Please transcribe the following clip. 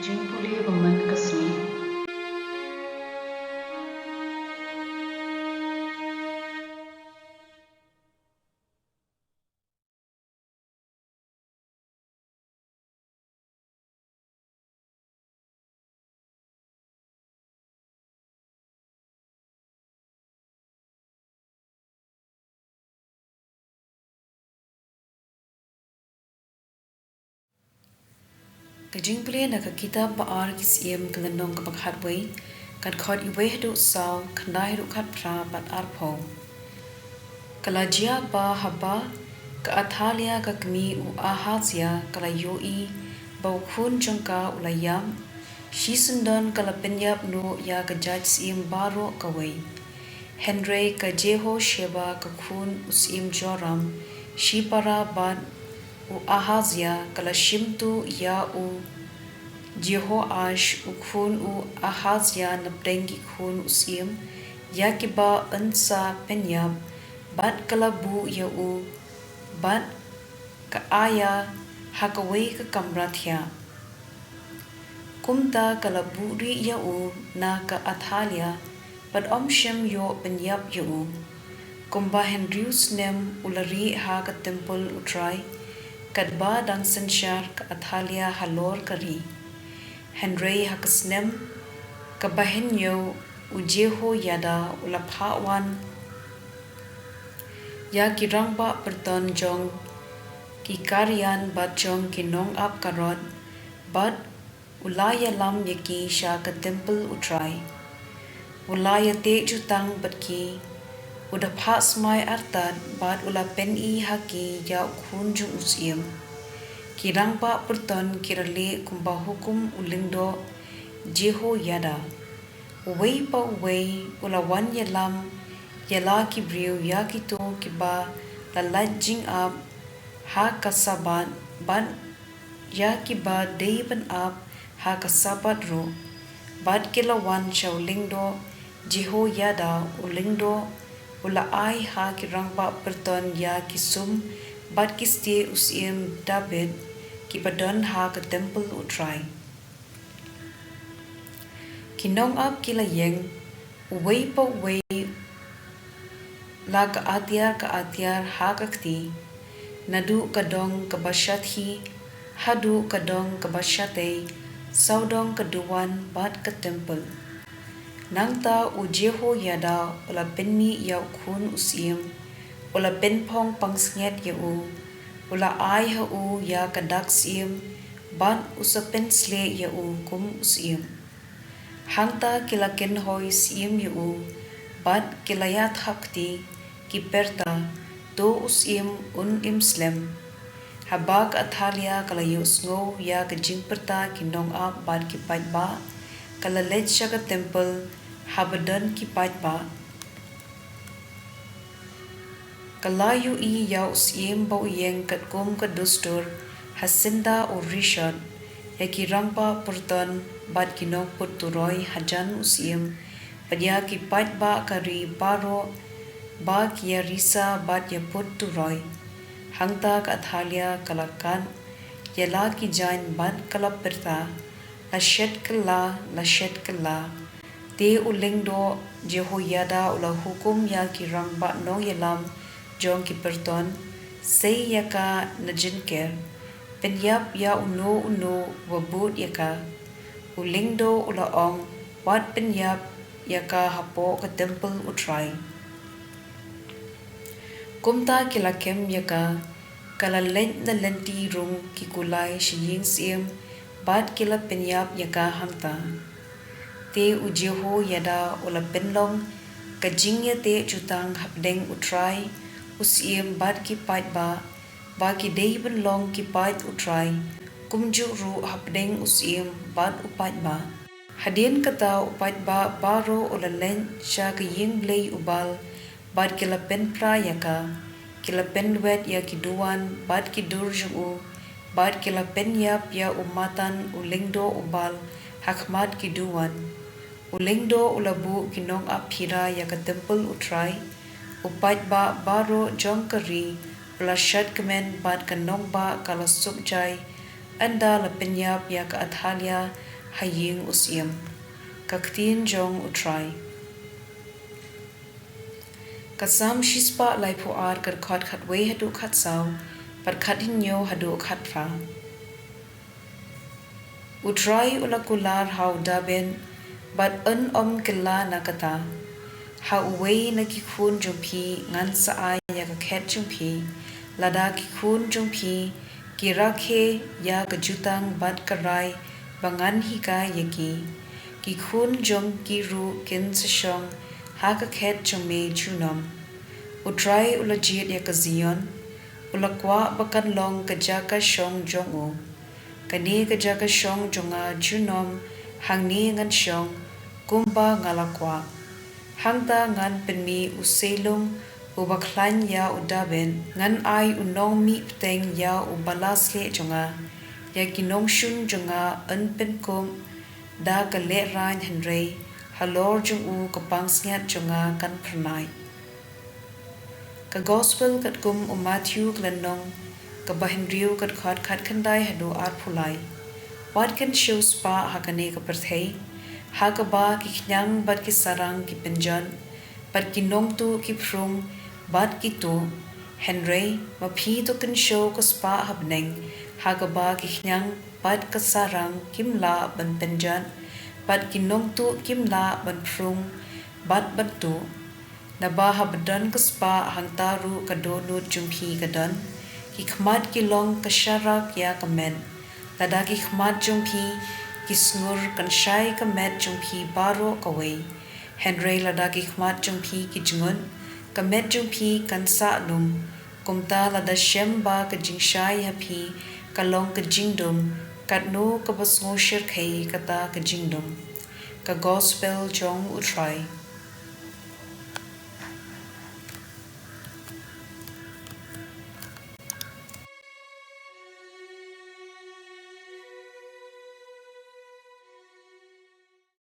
jingpule woman kasmi Jingpule na ka kitab baar ki siem kelenong ka bakhat wei kan khot iwe du saw khandai du khat pra bat arpo kalajia ba haba ka athalia ka kmi u ahazia kala yoi bau khun jongka ulayam shi sundon kala penyap no ya ka judge siem baro ka wei Henry ka jeho sheba ka khun usim joram shi para ban u ahazia kala shimtu ya u Jehoash u khun u ahazia na prengi khun usim ya kiba ansa penyab bat kala bu ya u bat ka aya hakawai ka kamrathya kumta kala buri ya u na ka athalia bat omshem yo penyab ya u kumba Henry's name ulari ha ka temple utrai kadba dang senshar ka athalia halor kari Henry hakasnem kabahenyo ujeho yada ulaphawan ya kirangba perton jong ki karyan bat jong kinong ap karot bat ulaya lam yaki sha ka temple utrai ulaya te jutang bat ki udapha smai artat bat ula pen i haki ya khunjung usiem kirangba perton kirale kumba hukum ulingdo jeho yada uwei pa uwei ula wan yalam yala ki briu ya ki to ki ba la lajing up ha kasabat ban ya ki ba deiban up ha kasabat ro bat kilawan shaulingdo jeho yada ulingdo ula ai ha kirangba perton ya kisum bat kiste usiem David ki padon ha ka temple utrai kinong ap kila yeng uwei pa uwei la ka atyar ha ka kti nadu kadong ka basyathi hadu kadong ka basyate saudong kaduan bat ka temple nangta ujeho yada ula penmi ya khun usiem ula penpong pangsnget ya u ula ai ha u ya kadak siem ban usapen sle ya u kum usiem hangta kilaken hoi siem ya u bat kilayat hakti ki perta to usiem un imslem habak athalia kalayo sngo ya ka jingperta kinong ap bat ki pat ba kala lecha ka temple habadan ki pat ba kalayu i ya usiem bau yeng kat kum ka dustur hasinda o rishad ya ki rampa purton bat kinong puturoi hajan usiem padya ki pat ba kari baro ba kia risa bat ya puturoi hangta ka athalia kalakan yala ki jain bat kala perta la shed kala te ulingdo jehoyada ula hukum ya ki rangba no yalam jong ki perton sei yaka najinker penyap ya uno wabut yaka ulingdo ula ong wat penyap yaka hapo ka temple utrai kumta kilakem yaka kala lent na lenti rung ki kulai shiying siem bat kila penyap yaka hangta te ujeho yada ula penlong kajingya te jutang hapdeng utrai usiem bat ki pat ba ki dei benlong ki pat utrai kumju ru hapdeng usiem bat upat ba hadien kata upat ba baro ula len sha ka ying Blei ubal bat kila pen pra yaka kila pen wet ya ki duan bat ki durjung u bat kila pen yap ya umatan ulingdo ubal hakmat ki duan ulingdo ulabu kinong aphira ya ka temple utrai upat ba baro jongkari ula shad kemen bat kanong ba kala subjai anda la penyap ya ka athalia haying usiam ka ktien jong utrai kasam shispa lai pu ar kar khat khat we hadu khat sau par khat in nyo hadu khat fra utrai ula kular hau daben but om killa nakata hau we na ki khun jumpi ngan sa ai ya ka khet jumpi lada ki khun jumpi ki rakhe ya ka jutang bat karai bangan hika yaki ki khun jom ki ru kin sa shong ha ka khet jume junom utrai ula jiet ya ka zion ula kwa bakan long ka jaka shong jongu kani ka jaka shong jonga junom hangni ngan shong kumba ngalakwa hangda ngan penmi uselung ubaklan ya udaben ngan ai unong mi pteng ya ubalasle jonga ya ginong shun jonga an penkom da ka le rain henrei halor jung u kapang sngat jonga kan pranai ka gospel kat kum Matthew klanong ka bahenriu kat khat khandai hadu ar phulai wat kan show spa hakane ka perthei ha ka ba ki knyang bat ki sarang ki penjan par ki nong tu ki phrung bat ki tu henrei ma phi to kan show ka spa habneng ha ka ba ki knyang bat ka sarang kimla ban penjan bat ki nong tu kimla ban phrung bat tu na ba habdan ka spa hangtaru ka donu jumpi ka dan ki khmat ki long ka sharak ya ka men lada ki khmat jumpi ki sngur kan shai ka met jumpi baro ka wei henrei lada ki khmat jumpi ki jungun ka met jumpi kan sa num kumta lada shem ba ka jingshai hapi ka long ka jingdum kat no ka basngo shir khai kata ka jingdum ka gospel jong utrai